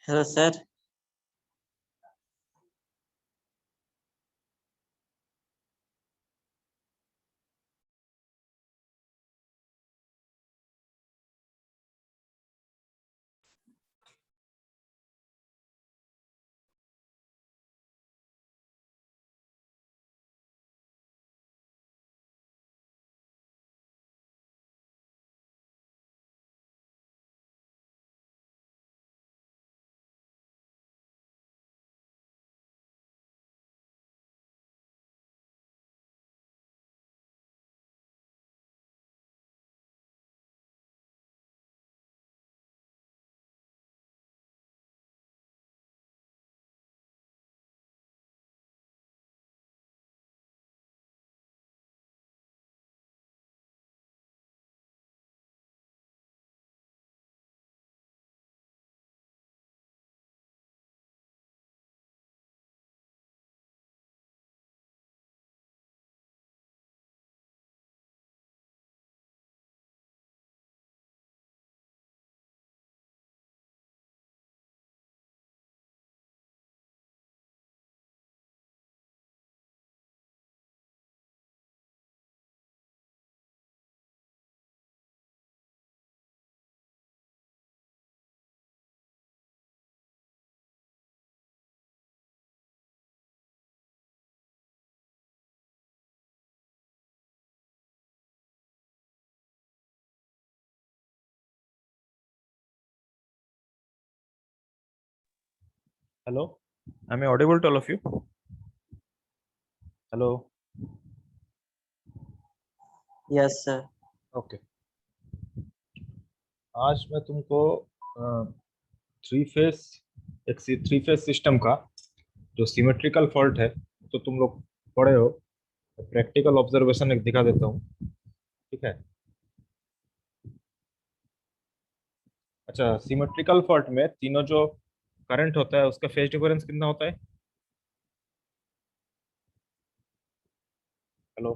Hello sir. Hello, am I audible to all of you? Hello. Yes sir. Okay. आज मैं तुमको three phase एक three phase system का जो symmetrical fault है तो तुम लोग पढ़े हो, प्रैक्टिकल ऑब्जर्वेशन एक दिखा देता हूँ। ठीक है। अच्छा, सिमेट्रिकल फॉल्ट में तीनों जो करंट होता है उसका फेज डिफरेंस कितना होता है? हेलो।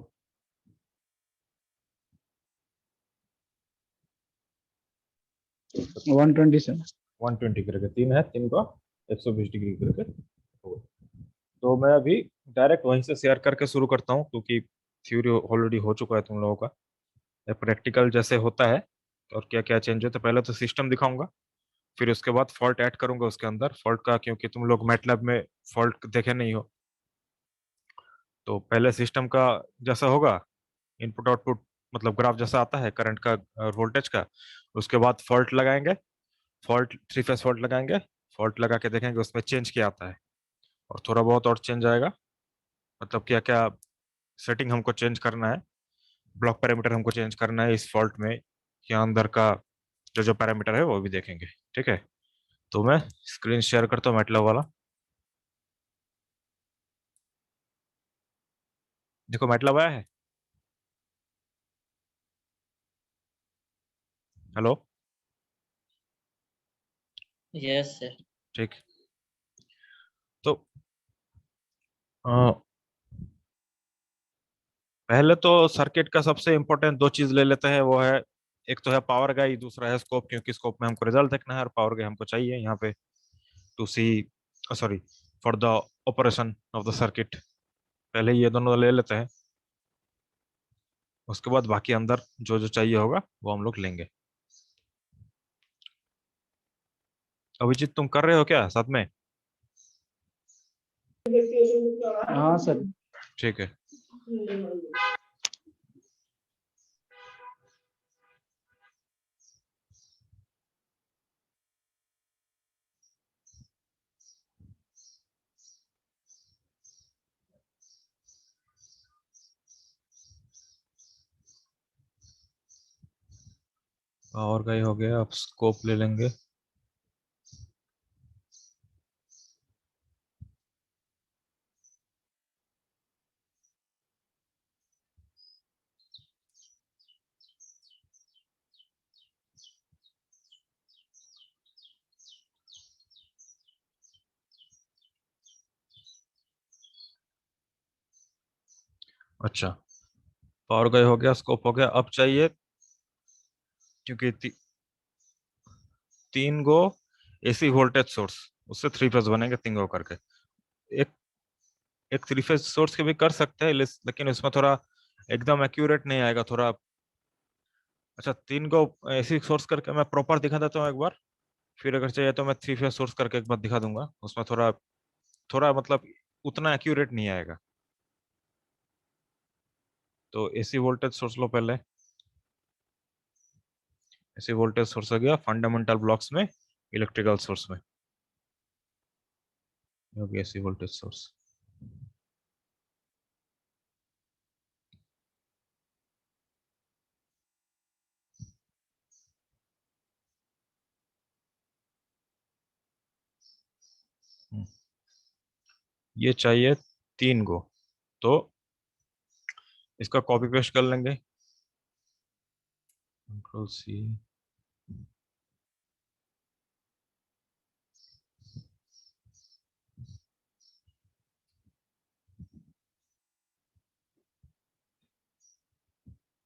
127। 120 करके तीन है, तीन का 120 डिग्री करके होगा। तो मैं अभी डायरेक्ट वहीं से शेयर करके शुरू करता हूँ क्योंकि थ्योरी ऑलरेडी हो चुका है तुम लोगों का। प्रैक्टिकल जैसे होता है और क्या क्या चेंज होता है, पहले तो सिस्टम दिखाऊंगा, फिर उसके बाद फॉल्ट ऐड करूंगा उसके अंदर फॉल्ट का, क्योंकि तुम लोग मैटलैब में फॉल्ट देखे नहीं हो। तो पहले सिस्टम का जैसा होगा, इनपुट आउटपुट मतलब ग्राफ जैसा आता है करंट का और वोल्टेज का। उसके बाद फॉल्ट लगाएंगे, फॉल्ट थ्री फेस फॉल्ट लगाएंगे, फॉल्ट लगा के देखेंगे उसमें चेंज क्या आता है, और थोड़ा बहुत और चेंज आएगा। मतलब क्या क्या सेटिंग हमको चेंज करना है, ब्लॉक पैरामीटर हमको चेंज करना है इस फॉल्ट में, या अंदर का जो जो पैरामीटर है वो भी देखेंगे। ठीक है। तो मैं स्क्रीन शेयर करता हूँ मेटलैब वाला। देखो मेटलैब आया है। हेलो। Yes sir. ठीक। तो अ, पहले तो सर्किट का सबसे इंपॉर्टेंट दो चीज ले लेते हैं, वो है एक तो है पावर गाई, दूसरा है स्कोप, क्योंकि स्कोप में हमको रिजल्ट देखना है और पावर गाई हमको चाहिए यहाँ पे to see, sorry, for the operation of the circuit. पहले ये दोनों ले लेते हैं, उसके बाद बाकी अंदर जो जो चाहिए होगा वो हम लोग लेंगे। अभिजीत तुम कर रहे हो क्या साथ में? हाँ सर। ठीक है। पावर गाई हो गया, अब स्कोप ले लेंगे। अच्छा, पावर गाई हो गया, स्कोप हो गया, अब चाहिए, क्योंकि तीन गो एसी वोल्टेज सोर्स, उससे थ्री फेज बनेंगे तीनों करके। एक एक थ्री फेज सोर्स के भी कर सकते हैं, लेकिन उसमें थोड़ा एकदम एक्यूरेट नहीं आएगा थोड़ा। अच्छा, तीन को एसी सोर्स करके मैं प्रॉपर दिखा देता हूँ एक बार, फिर अगर चाहिए तो मैं थ्री फेज सोर्स करके एक बार दिखा दूंगा। उसमें थोड़ा थोड़ा मतलब उतना एक्यूरेट नहीं आएगा। तो एसी वोल्टेज सोर्स लो पहले। एसी वोल्टेज सोर्स हो गया फंडामेंटल ब्लॉक्स में, इलेक्ट्रिकल सोर्स में। ये हो गया एसी वोल्टेज सोर्स। ये चाहिए तीन को, तो इसका कॉपी पेस्ट कर लेंगे, कंट्रोल सी।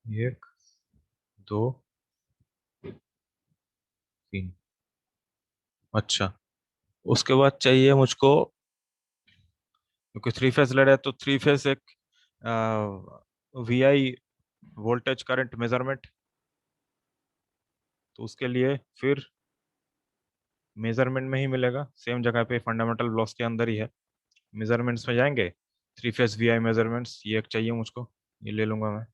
एक, दो, तीन। अच्छा, उसके बाद चाहिए मुझको, क्योंकि थ्री फेज ले रहे हैं तो थ्री फेज एक V I voltage current measurement. तो उसके लिए फिर मेजरमेंट में ही मिलेगा, सेम जगह पे फंडामेंटल ब्लॉक्स के अंदर ही है। मेजरमेंट्स में जाएंगे, three phase V I measurements, ये एक चाहिए मुझको, ये ले लूंगा मैं।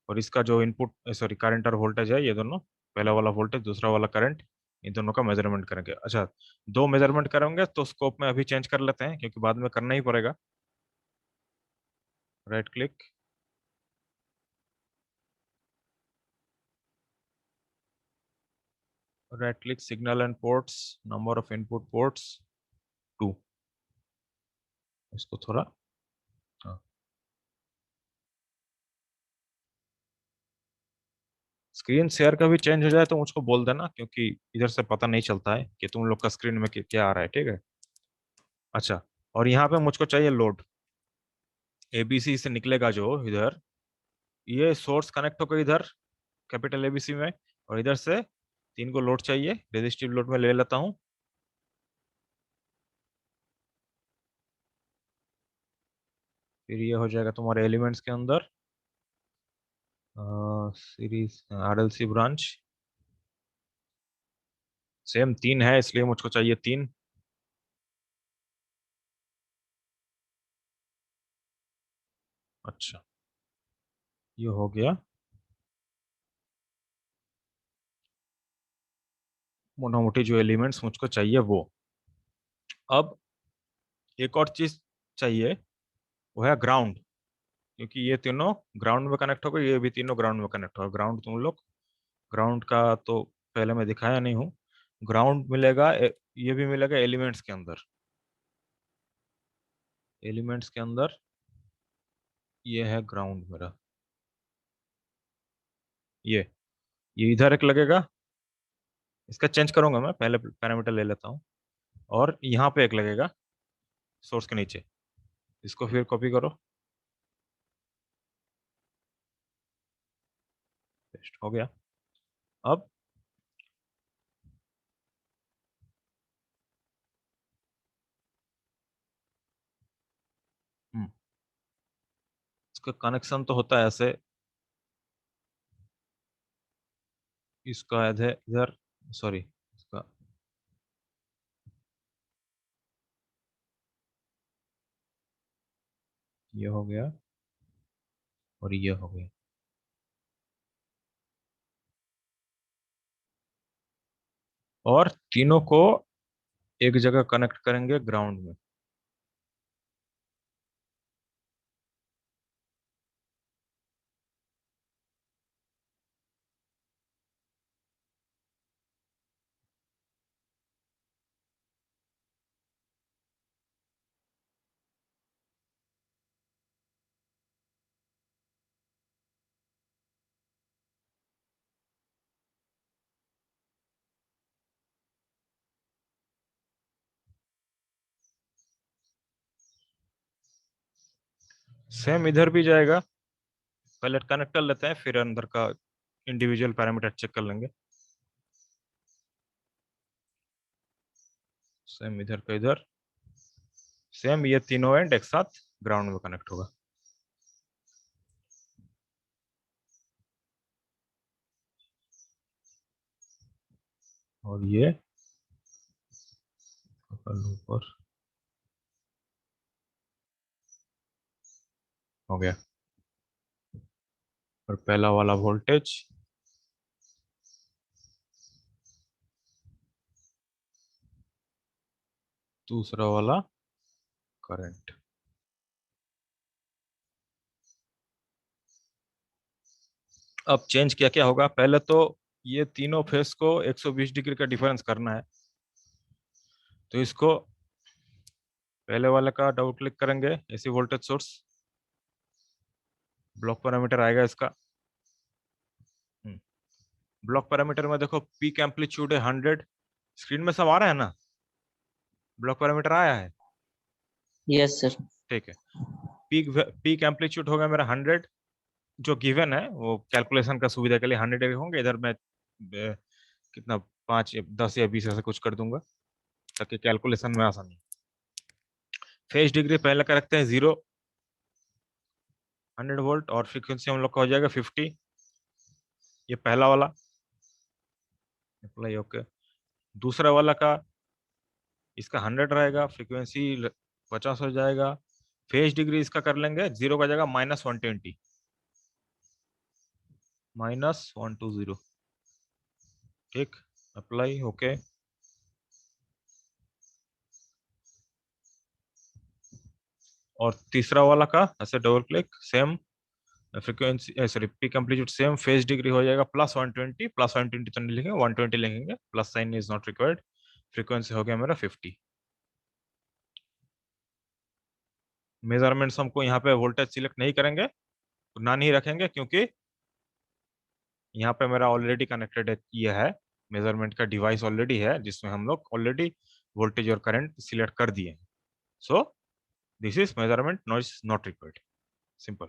और इसका जो इनपुट सॉरी करंट और वोल्टेज है, ये दोनों, पहला वाला वोल्टेज दूसरा वाला करंट, इन दोनों का मेजरमेंट करेंगे। अच्छा, दो मेजरमेंट करेंगे तो स्कोप में अभी चेंज कर लेते हैं, क्योंकि बाद में करना ही पड़ेगा। Right click, right click, signal and ports, number of input ports 2। इसको थोड़ा, हाँ। स्क्रीन शेयर का भी चेंज हो जाए तो मुझको बोल देना, क्योंकि इधर से पता नहीं चलता है कि तुम लोग का स्क्रीन में क्या आ रहा है, ठीक है। अच्छा, और यहाँ पे मुझको चाहिए लोड, एबीसी से निकलेगा जो इधर, ये सोर्स कनेक्ट होकर इधर कैपिटल एबीसी में, और इधर से तीन को लोड चाहिए, रेजिस्टिव लोड में ले लेता हूँ। फिर ये हो जाएगा तुम्हारे एलिमेंट्स के अंदर, सीरीज आरएलसी ब्रांच, सेम तीन है इसलिए मुझको चाहिए तीन। अच्छा, ये हो गया मोटा मोटी जो एलिमेंट्स मुझको चाहिए वो। अब एक और चीज चाहिए, वो है ग्राउंड, क्योंकि ये तीनों ग्राउंड में कनेक्ट होगा, ये भी तीनों ग्राउंड में कनेक्ट होगा। ग्राउंड तुम लोग, ग्राउंड का तो पहले मैं दिखाया नहीं हूँ। ग्राउंड मिलेगा ये भी मिलेगा एलिमेंट्स के अंदर। एलिमेंट्स के अंदर ये है ग्राउंड मेरा, ये इधर एक लगेगा, इसका चेंज करूंगा मैं, पहले पैरामीटर ले लेता हूँ। और यहाँ पे एक लगेगा सोर्स के नीचे, इसको फिर कॉपी करो, पेस्ट हो गया। अब इसका कनेक्शन तो होता है ऐसे, इसका है इधर, सॉरी, इसका ये हो गया और ये हो गया। और तीनों को एक जगह कनेक्ट करेंगे ग्राउंड में। सेम इधर भी जाएगा, पहले कनेक्ट कर लेते हैं फिर अंदर का इंडिविजुअल पैरामीटर चेक कर लेंगे। सेम इधर का इधर, सेम ये तीनों एंड एक साथ ग्राउंड में कनेक्ट होगा। और ये ऊपर हो गया। और पहला वाला वोल्टेज दूसरा वाला करंट। अब चेंज क्या क्या होगा, पहले तो ये तीनों फेस को 120 डिग्री का डिफरेंस करना है। तो इसको पहले वाले का डबल क्लिक करेंगे, AC voltage source, block parameter आएगा इसका। ब्लॉक पैरामीटर में देखो पीक एम्पलीट्यूड है 100, स्क्रीन में सब आ रहा है ना, ब्लॉक पैरामीटर आया है, यस सर। ठीक है। पीक एम्पलीट्यूड होगा मेरा 100, जो गिवन है वो कैलकुलेशन का सुविधा के लिए 100 होंगे। इधर मैं कितना 5 10 या 20 ऐसे कुछ कर दूंगा ताकि कैलकुलेशन में आसानी। फेज डिग्री पहले का रखते हैं 0, 100 वोल्ट, और फ्रीक्वेंसी हम लोग का हो जाएगा 50। ये पहला वाला अप्लाई, ओके। दूसरा वाला का इसका 100 रहेगा, फ्रीक्वेंसी 50 हो जाएगा। फेज डिग्री इसका कर लेंगे 0 का जगह -120, -120, ठीक। Apply, okay. और तीसरा वाला का ऐसे double click, same frequency sorry peak amplitude same, phase degree हो जाएगा +120, +120 तो नहीं लिखेंगे, 120 लिखेंगे, plus sign is not required. Frequency हो गया मेरा 50। मेजरमेंट्स हमको यहाँ पे वोल्टेज सिलेक्ट नहीं करेंगे, ना नहीं रखेंगे, क्योंकि यहाँ पे मेरा ऑलरेडी कनेक्टेड है, ये है मेजरमेंट का डिवाइस ऑलरेडी है, जिसमें हम लोग ऑलरेडी वोल्टेज और करंट सिलेक्ट कर दिए हैं। So this is measurement noise not required, simple.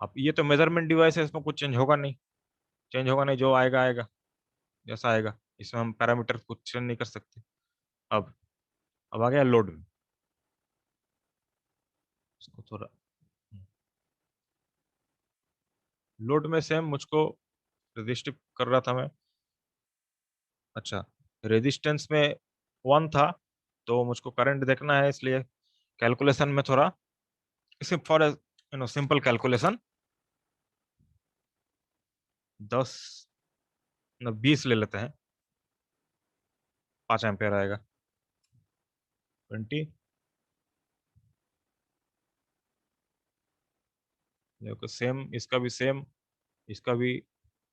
अब ये तो मेजरमेंट डिवाइस है, इसमें कुछ चेंज होगा नहीं, जो आएगा आएगा, जैसा आएगा। इसमें हम पैरामीटर कुछ चेंज नहीं कर सकते। अब आ गया लोड में, इसको थोड़ा लोड में सेम मुझको रजिस्टिव कर रहा था मैं। अच्छा, रेजिस्टेंस में 1 था, तो मुझको करंट देखना है, इसलिए कैलकुलेशन में थोड़ा सिर्फ फॉर सिंपल कैलकुलेशन 10 न 20 ले लेते हैं, 5 एम्पेयर आएगा, 20। देखो सेम, इसका भी सेम, इसका भी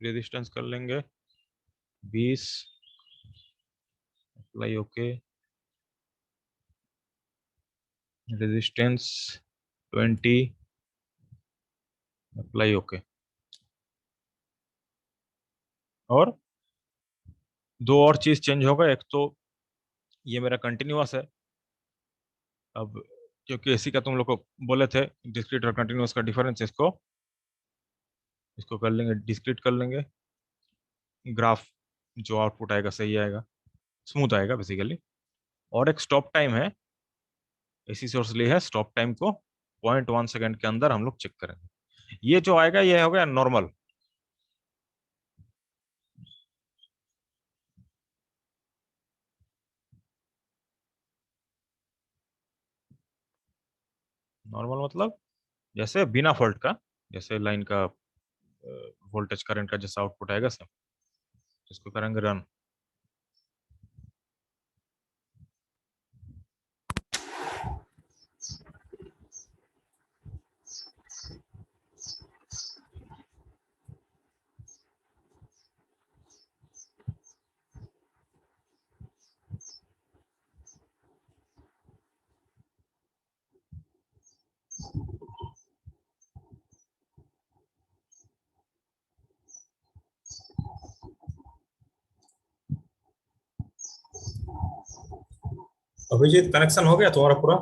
रेजिस्टेंस कर लेंगे 20, apply, okay. Resistance 20, apply, okay. और दो और चीज चेंज होगा, एक तो ये मेरा कंटिन्यूअस है। अब क्योंकि एसी का तुम लोग को बोले थे डिस्क्रीट और कंटिन्यूअस का डिफरेंस, इसको कर लेंगे, डिस्क्रीट कर लेंगे। ग्राफ जो आउटपुट आएगा सही आएगा, स्मूथ आएगा बेसिकली। और एक स्टॉप टाइम है, एसी सोर्स लिए है, स्टॉप टाइम को 0.1 सेकंड के अंदर हम लोग चेक करेंगे। ये जो आएगा ये हो गया नॉर्मल। नॉर्मल मतलब जैसे बिना फॉल्ट का, जैसे लाइन का वोल्टेज करंट का जैसा आउटपुट आएगा सेम, इसको करेंगे रन। अभिजीत, कनेक्शन हो गया तुम्हारा पूरा?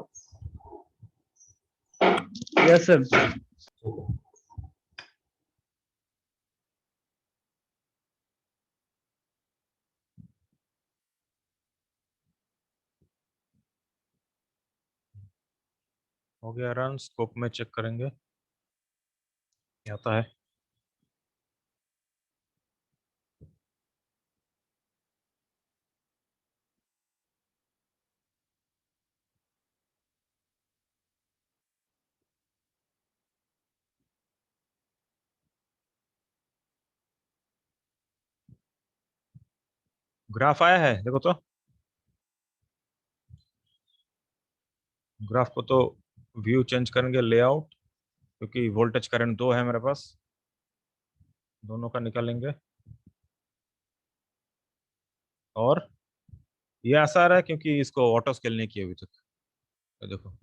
Yes sir. हो गया रन, स्कोप में चेक करेंगे क्या आता है। ग्राफ आया है, देखो तो ग्राफ को तो व्यू चेंज करेंगे, लेआउट, क्योंकि वोल्टेज करंट दो है मेरे पास, दोनों का निकालेंगे। और ये ऐसा आ रहा है क्योंकि इसको ऑटो स्केल नहीं किया अभी तक। तो देखो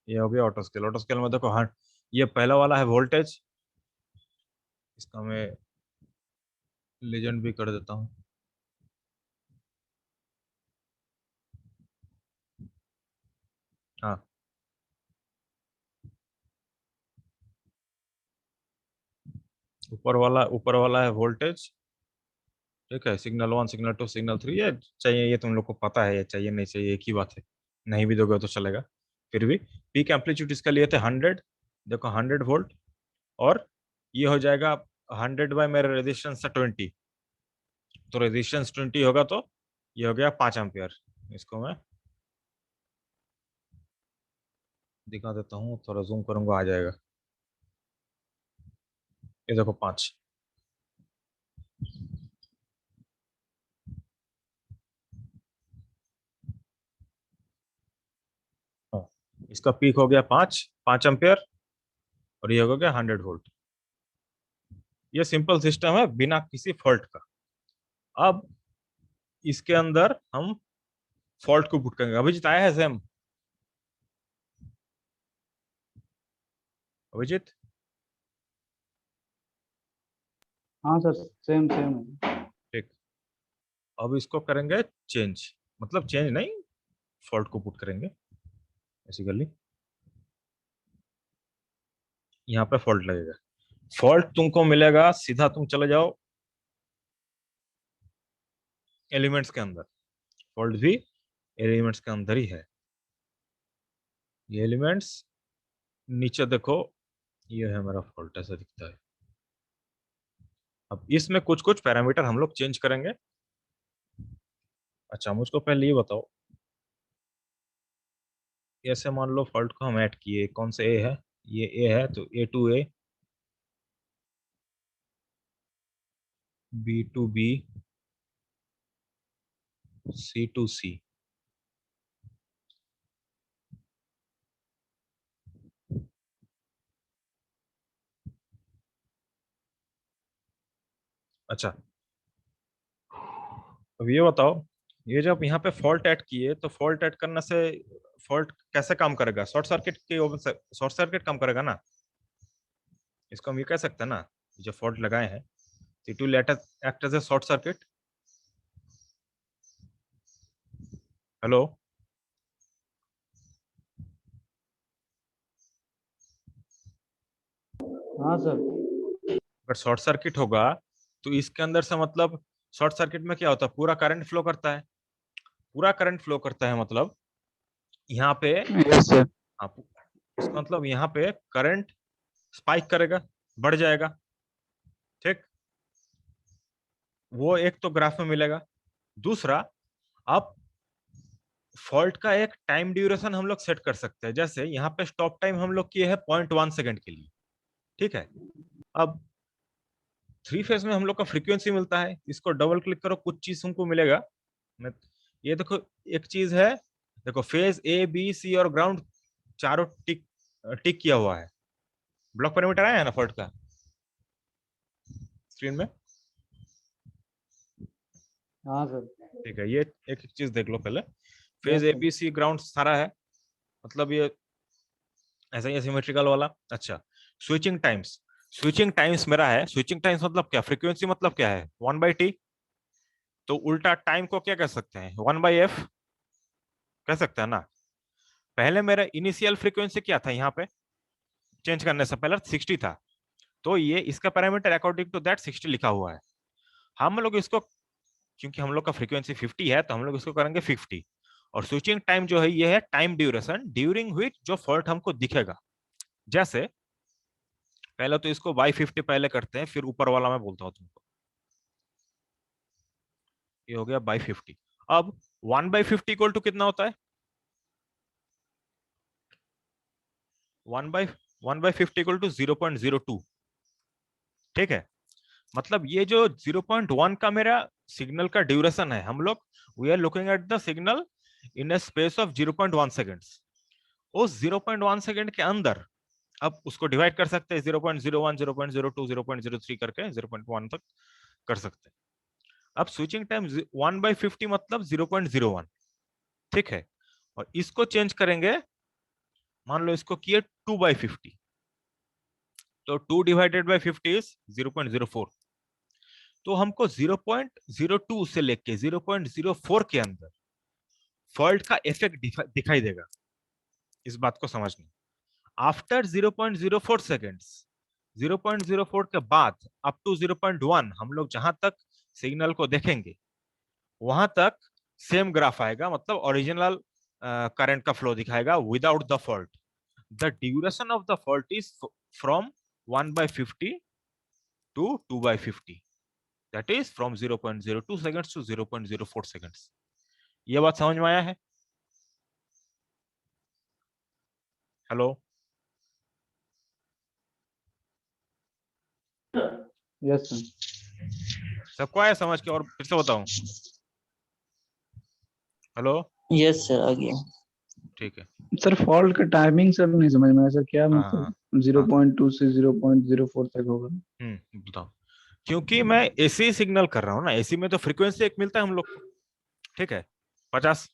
ये हो गया ऑटो स्केल। ऑटो स्केल में देखो, हाँ ये पहला वाला है वोल्टेज, इसका मैं लेजेंड भी कर देता हूँ। हाँ ऊपर वाला है वोल्टेज, ठीक है। सिग्नल 1, सिग्नल 2, सिग्नल 3, ये चाहिए, ये तुम लोग को पता है, ये चाहिए नहीं चाहिए एक ही बात है, नहीं भी दोगे तो चलेगा। फिर भी पीक एम्पलीट्यूड इसका लिए थे 100, देखो 100 वोल्ट, और ये हो जाएगा 100 बाय मेरा रेजिस्टेंस था 20, तो रेजिस्टेंस 20 होगा तो ये हो गया 5 एम्पियर। इसको मैं दिखा देता हूँ, थोड़ा जूम करूंगा, आ जाएगा। ये देखो 5। हाँ, इसका पीक हो गया 5 एम्पियर, और ये हो गया 100 वोल्ट। ये सिंपल सिस्टम है बिना किसी फॉल्ट का। अब इसके अंदर हम फॉल्ट को पुट करेंगे। अभिजीत आया है सेम? अभिजीत, हाँ सर, सेम सेम है। ठीक। अब इसको करेंगे चेंज, मतलब चेंज नहीं, फॉल्ट को पुट करेंगे बेसिकली। यहाँ पे फॉल्ट लगेगा। फॉल्ट तुमको मिलेगा सीधा, तुम चले जाओ एलिमेंट्स के अंदर, फॉल्ट भी एलिमेंट्स के अंदर ही है। ये एलिमेंट्स नीचे देखो, ये है मेरा फॉल्ट, ऐसा दिखता है। अब इसमें कुछ कुछ पैरामीटर हम लोग चेंज करेंगे। अच्छा मुझको पहले ये बताओ, ऐसे मान लो फॉल्ट को हम ऐड किए, कौन से ए है, ये ए है, तो A to A, B to B, C to C. अच्छा अब ये बताओ, ये जब यहाँ पे फॉल्ट ऐड किए तो फॉल्ट ऐड करने से फॉल्ट कैसे काम करेगा? शॉर्ट सर्किट के शॉर्ट सर्किट काम करेगा ना, इसको हम ये कह सकते हैं ना, जो फॉल्ट लगाए हैं, it will act as a short circuit. Hello, हाँ सर। अगर शॉर्ट सर्किट होगा तो इसके अंदर से मतलब, शॉर्ट सर्किट में क्या होता है, पूरा करंट फ्लो करता है, पूरा करंट फ्लो करता है, मतलब यहाँ पे, यस सर। आप इसका मतलब यहाँ पे करंट स्पाइक करेगा, बढ़ जाएगा, ठीक। वो एक तो ग्राफ में मिलेगा। दूसरा, आप फॉल्ट का एक टाइम ड्यूरेशन हम लोग सेट कर सकते हैं, जैसे यहाँ पे स्टॉप टाइम हम लोग किए हैं 0.1 सेकेंड के लिए, ठीक है। अब थ्री फेज में हम लोग का फ्रीक्वेंसी मिलता है, इसको डबल क्लिक करो, कुछ चीज तुमको मिलेगा। मैं ये देखो, एक चीज है, देखो फेज ए बी सी और ग्राउंड चारों टिक टिक किया हुआ है। ब्लॉक पैरामीटर आया है ना फॉल्ट का स्क्रीन में? हाँ सर। ठीक है, ये एक एक चीज देख लो पहले। फेज यस ए सर। बी सी ग्राउंड सारा है, मतलब ये ऐसा ही सिमेट्रिकल वाला। अच्छा, स्विचिंग टाइम्स, स्विचिंग टाइम्स मेरा है, स्विचिंग टाइम्स मतलब क्या, फ्रीक्वेंसी मतलब क्या है, 1/t। तो उल्टा टाइम को क्या कह सकते हैं, 1/f कह सकते हैं ना। पहले मेरा इनिशियल फ्रीक्वेंसी क्या था, यहाँ पे चेंज करने से पहले 60 था, तो ये इसका पैरामीटर अकॉर्डिंग टू दैट 60 लिखा हुआ है। हम लोग इसको क्योंकि हम लोग का फ्रीक्वेंसी 50 है तो हम लोग इसको करेंगे 50। और स्विचिंग टाइम जो है ये है टाइम ड्यूरेशन ड्यूरिंग व्हिच जो फॉल्ट हमको दिखेगा। जैसे पहले तो इसको बाई 50 पहले करते हैं, फिर ऊपर वाला मैं बोलता हूँ तुमको। ये हो गया बाई 50। अब 1/50 इक्वल टू कितना होता है? 1/50 इक्वल टू 0.02। ठीक है, मतलब ये जो 0.1 का मेरा सिग्नल का ड्यूरेशन है, हम लोग we are looking at the signal in a space of 0.1 seconds. उस 0.1 सेकेंड के अंदर अब उसको डिवाइड कर सकते हैं 0.01, 0.02, 0.03 करके 0.1 तक कर सकते हैं। अब स्विचिंग टाइम 1/50 मतलब 0.01। ठीक है, और इसको चेंज करेंगे, मान लो इसको किए 2/50, तो 2 डिवाइडेड बाई 50 इज 0.04। तो हमको 0.02 से लेके 0.04 के अंदर फॉल्ट का इफेक्ट दिखाई देगा। इस बात को समझना, आफ्टर 0.04 सेकेंड्स, 0.04 के बाद अप टू 0.1 हम लोग जहां तक सिग्नल को देखेंगे वहां तक सेम ग्राफ आएगा, मतलब ओरिजिनल करंट का फ्लो दिखाएगा without the fault. The duration of the fault is from 1/50 to 2/50, that is from 0.02 seconds to 0.04 seconds. ये बात समझ में आया है? Hello, yes sir. सबको आया समझ के? और फिर से बताऊं? हेलो, यस सर, आ गया। ठीक है। सर फॉल्ट का टाइमिंग सर नहीं समझ में आया सर, क्या हाँ हाँ मतलब हाँ, 0.2 से 0.04 तक होगा? बताओ। क्योंकि मैं एसी सिग्नल कर रहा हूँ ना, एसी में तो फ्रीक्वेंसी एक मिलता है हम लोग को, ठीक है, 50।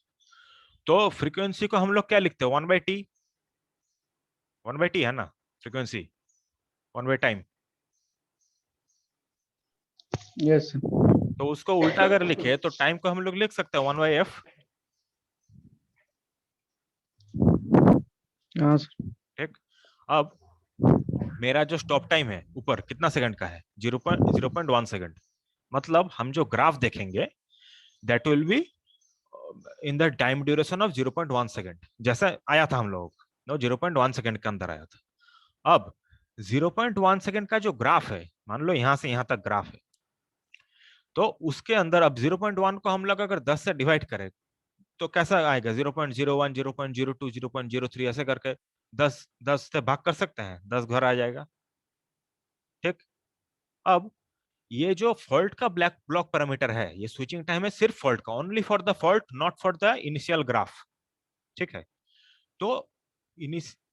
तो फ्रीक्वेंसी को हम लोग क्या लिखते हैं? 1/t, 1/t है ना फ्रीक्वेंसी, 1/टाइम। Yes sir. तो उसको उल्टा अगर लिखे तो टाइम को हम लोग लिख सकते हैं 1/f। हाँ सर। ठीक, अब मेरा जो स्टॉप टाइम है ऊपर कितना सेकंड का है? 0.1 सेकंड। मतलब हम जो ग्राफ देखेंगे that will be in the time duration of 0.1 second, जैसा आया था हम लोगों का, नो 0.1 सेकंड के अंदर आया था। अब 0.1 सेकंड का जो ग्राफ है, मान लो यहां से यहां तक ग्राफ है, तो उसके अंदर अब 0.1 को हम लोग अगर 10 से डिवाइड करें तो कैसा आएगा? 0.01, 0.02, 0.03 ऐसे करके 10 से भाग कर सकते हैं, 10 घर आ जाएगा। ठीक, अब ये जो फॉल्ट का ब्लैक ब्लॉक पैरामीटर है, ये स्विचिंग टाइम है सिर्फ फॉल्ट का, only for the fault, not for the initial graph. ठीक है, तो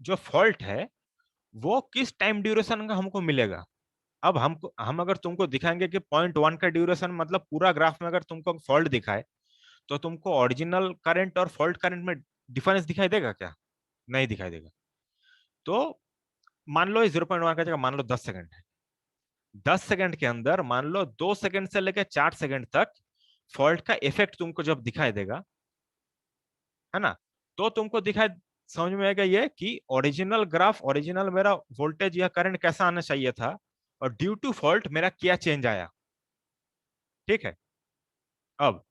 जो फॉल्ट है वो किस टाइम ड्यूरेशन का हमको मिलेगा? अब हम अगर तुमको दिखाएंगे कि 0.1 का ड्यूरेशन, मतलब पूरा ग्राफ में अगर तुमको फॉल्ट दिखाए तो तुमको ओरिजिनल करंट और फॉल्ट करंट में डिफरेंस दिखाई देगा क्या? नहीं दिखाई देगा। तो मान लो 0.1 का जगह मान लो 10 सेकंड है, 10 सेकंड के अंदर मान लो 2 सेकंड से लेकर 4 सेकंड तक फॉल्ट का इफेक्ट तुमको जब दिखाई देगा, है ना, तो तुमको दिखाई समझ में आएगा ये कि ओरिजिनल ग्राफ, ओरिजिनल मेरा वोल्टेज या करंट कैसा आना चाहिए था और ड्यू टू फॉल्ट मेरा क्या चेंज आया। ठीक है, अब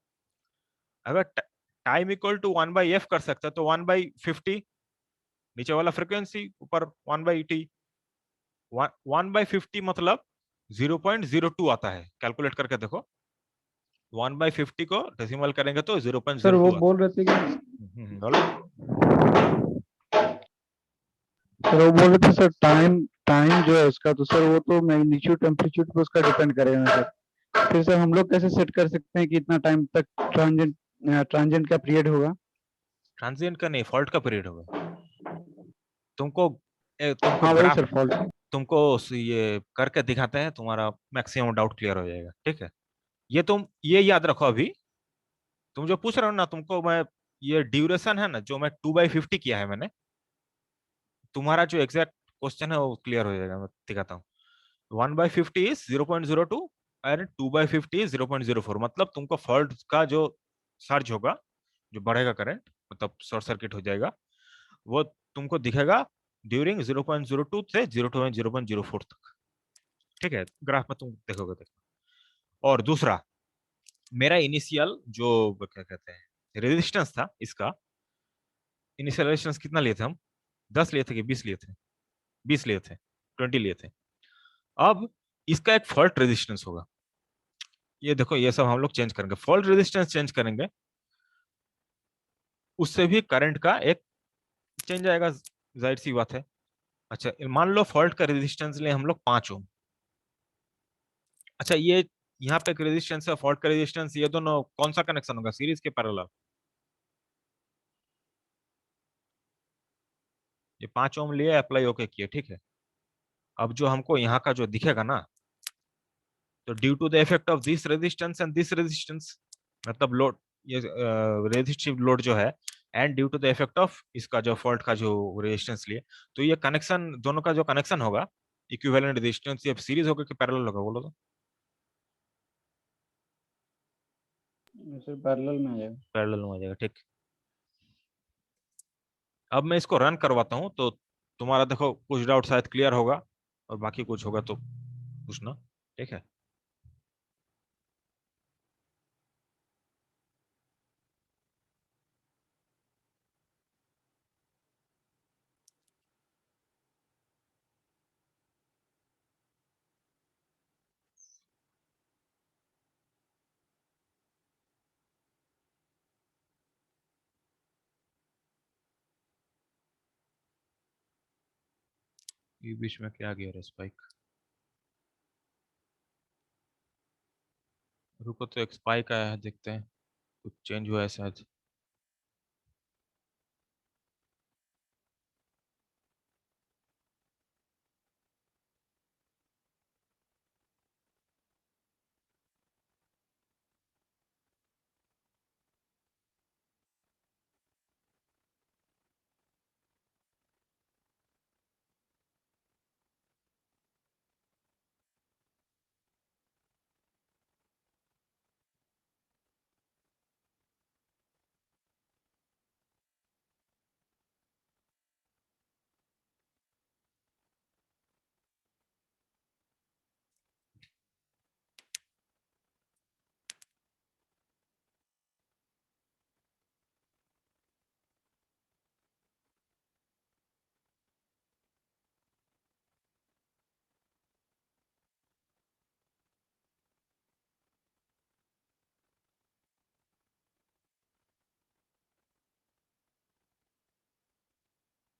अगर टाइम इक्वल टू 1/f कर सकते हैं तो 1/50, नीचे वाला फ्रीक्वेंसी, ऊपर 1/t। 1/50 मतलब 0.02 आता है, कैलकुलेट करके देखो। 1/50 को डेसिमल करेंगे तो सर वो 0.02 आता बोल रहे थे कि है। बोलो। सर वो बोल रहे थे सर, टाइम टाइम जो है उसका, तो सर वो तो मैग्नीट्यूड टेम्पलीट्यूड पे उसका डिपेंड करेगा ना सर। फिर सर हम लोग कैसे सेट कर सकते हैं कि इतना टाइम तक ट्रांजिएंट ट्रांजिएंट का पीरियड होगा? ट्रांजिएंट का नहीं, फॉल्ट का पीरियड होगा। तुमको तुमको हाँ वही ग्राफ, सर, फॉल्ट। तुमको ये करके दिखाते हैं, तुम्हारा मैक्सिमम डाउट क्लियर हो जाएगा। ठीक है, ये तुम ये याद रखो, अभी तुम जो पूछ रहे हो ना, तुमको मैं ये ड्यूरेशन है ना जो मैं 2/50 किया है मैंने, तुम्हारा जो एग्जैक्ट क्वेश्चन है वो क्लियर हो जाएगा। मैं दिखाता हूँ। 1/50 इज 0.02 और 2/50 इज 0.04। मतलब तुमको फॉल्ट का जो सर्ज होगा, जो बढ़ेगा करंट, मतलब शॉर्ट सर्किट हो जाएगा, वो तुमको दिखेगा ड्यूरिंग 0.02 से 0.04 तक। ठीक है, ग्राफ में तुम देखोगे। देखो, और दूसरा मेरा इनिशियल जो क्या कहते हैं रेजिस्टेंस था इसका, इनिशियल रेजिस्टेंस कितना लिए थे हम? 10 लिए थे कि 20 लिए थे? 20 लिए थे, 20 लिए थे। अब इसका एक फॉल्ट रेजिस्टेंस होगा, ये देखो ये सब हम लोग चेंज करेंगे, फॉल्ट रेजिस्टेंस चेंज करेंगे, उससे भी करंट का एक चेंज आएगा, जाहिर सी बात है। अच्छा मान लो फॉल्ट का रेजिस्टेंस ले हम लोग 5 ओम। अच्छा ये यहाँ पे एक रेजिस्टेंस है, फॉल्ट का रेजिस्टेंस, ये दोनों कौन सा कनेक्शन होगा, सीरीज के पैरेलल? ये 5 ओम लिए अप्लाई ओके किए, ठीक है। अब जो हमको यहाँ का जो दिखेगा ना, तो due to the effect of this resistance and this resistance, मतलब लोड, ये रेजिस्टिव लोड जो है, and due to the effect of इसका जो फॉल्ट का जो रेजिस्टेंस लिए, तो ये कनेक्शन दोनों का जो कनेक्शन होगा, इक्विवेलेंट रेजिस्टेंस, ये सीरीज होगा कि पैरेलल होगा, बोलो तो? सर पैरेलल में आ जाएगा। पैरेलल में हो जाएगा, ठीक। अब मैं इसको रन करवाता हूँ, तो तुम्हारा देखो कुछ डाउट शायद क्लियर होगा, और बाकी कुछ होगा तो पूछना, ठीक है। ये बीच में क्या गया रे स्पाइक? रुको, तो एक स्पाइक आया है, देखते हैं कुछ चेंज हुआ है शायद।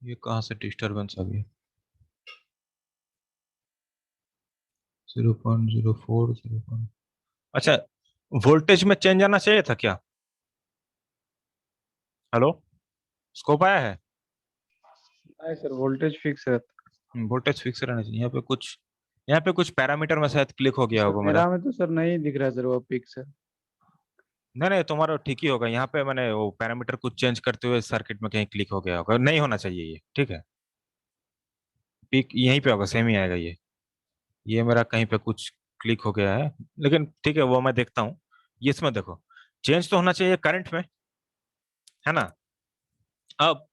ये कहाँ से डिस्टरबेंस आ गया? 0.04, 0. अच्छा, वोल्टेज में चेंज आना चाहिए था क्या? हेलो, स्कोप आया है? नहीं सर, वोल्टेज फिक्स है। वोल्टेज फिक्स रहना चाहिए। यहाँ पे कुछ पैरामीटर में शायद क्लिक हो गया सर होगा मेरा। मेरा में तो सर नहीं दिख रहा है सर, वो फिक्स है। नहीं नहीं, तुम्हारा ठीक ही होगा, यहाँ पे मैंने वो पैरामीटर कुछ चेंज करते हुए सर्किट में कहीं क्लिक हो गया होगा, नहीं होना चाहिए ये, ठीक है। पीक यहीं पे होगा, सेम ही आएगा ये मेरा कहीं पे कुछ क्लिक हो गया है, लेकिन ठीक है, वो मैं देखता हूँ। ये इसमें देखो, चेंज तो होना चाहिए करंट में, है ना? अब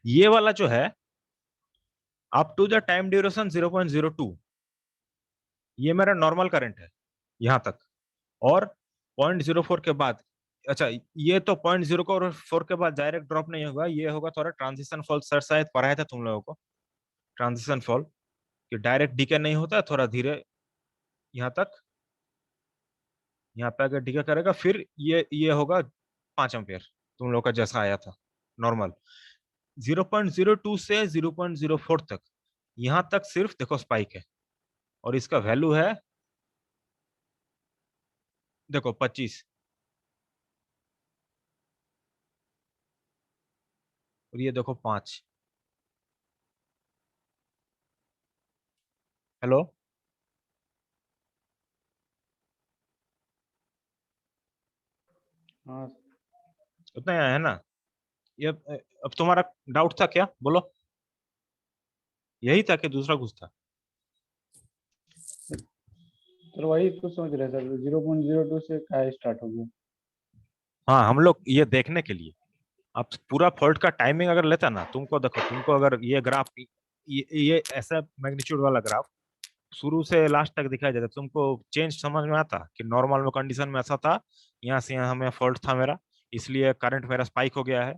ये वाला जो है, up to the time duration 0.02, ये मेरा नॉर्मल करंट है यहां तक। और 0.04 के बाद, अच्छा ये तो 0.04 के बाद डायरेक्ट ड्रॉप नहीं होगा, ये होगा थोड़ा ट्रांजिशन फॉल, सर शायद पढ़ाया था तुम लोगों को ट्रांजिशन फॉल, कि डायरेक्ट डीके नहीं होता है, थोड़ा धीरे यहाँ तक, यहाँ पे अगर डीके करेगा, फिर ये होगा 5 एम्पियर, तुम लोग का जैसा आया था नॉर्मल। 0.02 से 0.04 तक, यहां तक सिर्फ देखो स्पाइक है, और इसका वैल्यू है देखो 25, और ये देखो 5। हेलो, हाँ उतना ही आया है ना? ये अब तुम्हारा डाउट था क्या, बोलो? यही था कि दूसरा कुछ था? सर, वही तो सोच रहे सर, 0.02 से क्या स्टार्ट हो गया। हाँ, हम लोग ये देखने के लिए, आप पूरा फॉल्ट का टाइमिंग अगर लेता ना, तुमको देखो, तुमको अगर ये ग्राफ, ये ऐसा मैग्नीट्यूड वाला ग्राफ शुरू से लास्ट तक दिखाया जाता, तुमको चेंज समझ में आता कि नॉर्मल में कंडीशन में ऐसा था, यहाँ से यहाँ में फॉल्ट था मेरा, इसलिए करंट मेरा स्पाइक हो गया है।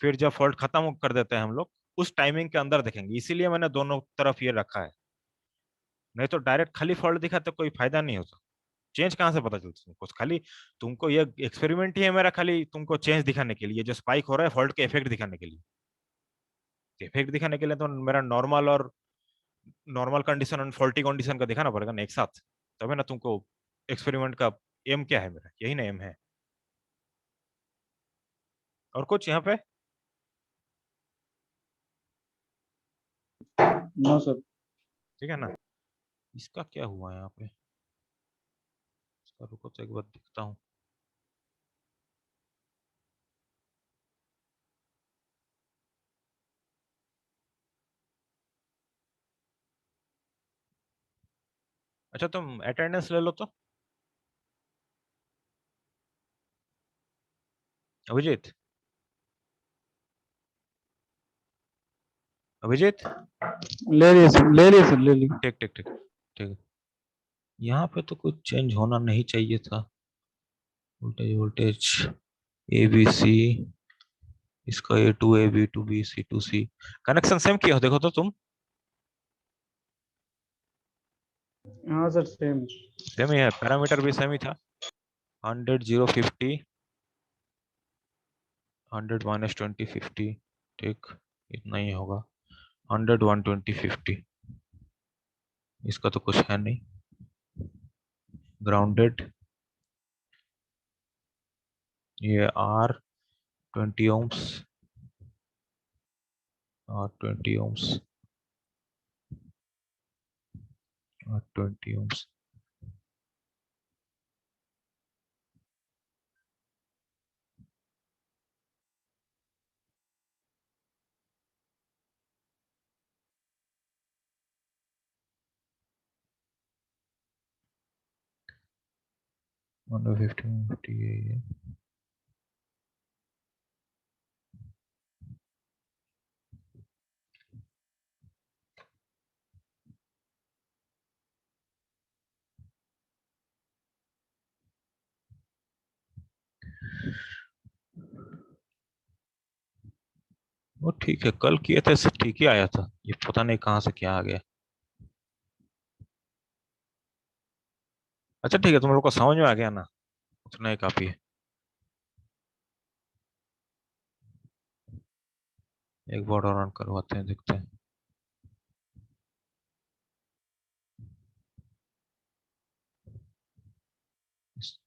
फिर जब फॉल्ट खत्म कर देते हैं हम लोग, उस टाइमिंग के अंदर देखेंगे, इसीलिए मैंने दोनों तरफ ये रखा है। नहीं तो डायरेक्ट खाली फॉल्ट दिखा तो कोई फायदा नहीं होता। चेंज कहाँ से पता चलता तुमको? खाली तुमको ये एक्सपेरिमेंट ही है मेरा, खाली तुमको चेंज दिखाने के लिए, जो स्पाइक हो रहा है फॉल्ट के इफेक्ट दिखाने के लिए। इफेक्ट दिखाने के लिए तो मेरा नॉर्मल और नॉर्मल कंडीशन और फॉल्टी कंडीशन का दिखाना पड़ेगा ना एक साथ, तभी ना तुमको एक्सपेरिमेंट का एम क्या है, मेरा यही ना एम है। और कुछ यहाँ पे? No sir. ठीक है ना? इसका क्या हुआ यहाँ पे? इसका रुको तो एक बार दिखता हूँ। अच्छा तुम अटेंडेंस ले लो तो, अभिजीत। अभिजीत, ले लिए सर, ले लिए सर, ले लिए। ठीक ठीक ठीक ठीक। यहाँ पे तो कुछ चेंज होना नहीं चाहिए था। Voltage voltage A B C, इसका A to A B to B C to C, connection same किया हो देखो तो तुम। हाँ सर, सेम। सेम ही है, पैरामीटर भी सेम ही था। 100 0 50, 100 माइनस 20 50, ठीक, इतना ही होगा। 100 120 50, इसका तो कुछ है नहीं। ग्राउंडेड, ये आर 20 ओम्स, और 20 ओम्स, और 20 ओम्स। अंडर 50 50 ये वो ठीक है, कल किए थे सब ठीक ही आया था, ये पता नहीं कहाँ से क्या आ गया। अच्छा ठीक है, तुम लोग को समझ में आ गया ना, उतना ही काफी है। एक बार और रन करवाते हैं, देखते हैं। इस-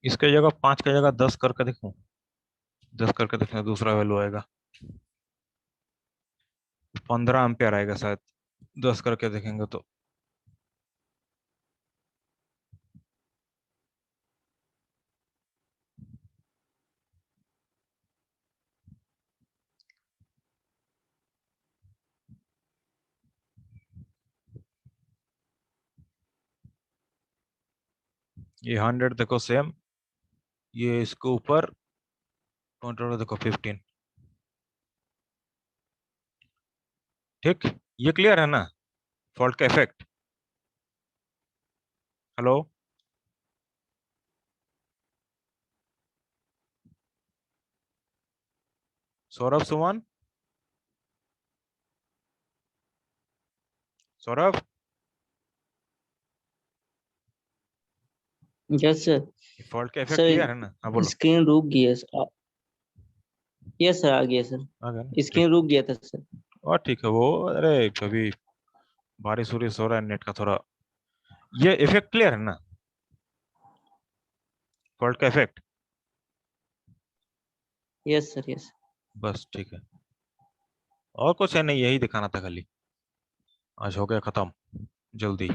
इसके जगह 5 की जगह 10 करके देखूं, 10 करके देखना, दूसरा वैल्यू आएगा। 15 एम्पियर आएगा शायद, 10 करके देखेंगे तो। ये 100 देखो सेम, ये इसके ऊपर 20 देखो 15। ठीक, ये क्लियर है ना, फॉल्ट का effect? Hello? Saurabh Suman, Saurabh yes sir. Fault का इफेक्ट सर क्लियर है ना? हाँ बोलो। स्क्रीन रुक गया सर। यस सर, आ गया सर। आ गया ना? ठीक। स्क्रीन रुक गया था सर। और ठीक है वो, अरे कभी बारिश उरिश हो रहा है, नेट का थोड़ा, ये इफेक्ट क्लियर है ना? फॉल्ट का इफेक्ट, यस सर, यस। बस ठीक है। और कुछ है नहीं, यही दिखाना था खाली। आज हो गया खत्म जल्दी।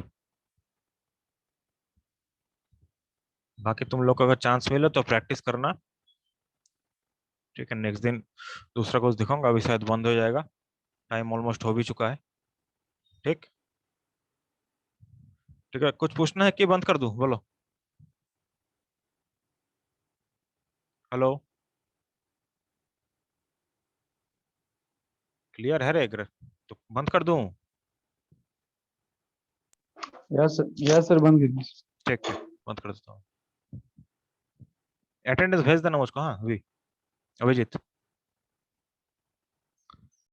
बाकी तुम लोग को अगर चांस मिले तो प्रैक्टिस करना, ठीक है? नेक्स्ट दिन दूसरा कोर्स दिखाऊंगा, अभी शायद बंद हो जाएगा, टाइम ऑलमोस्ट हो भी चुका है। ठीक, ठीक है। कुछ पूछना है कि बंद कर दूं? बोलो। हेलो, क्लियर है रे? तो बंद कर दूं? यस सर, बंद कीजिए। ठीक ठीक, बंद कर देता हूँ। अटेंडेंस भेज देना मुझको, हाँ अभी, अभिजीत।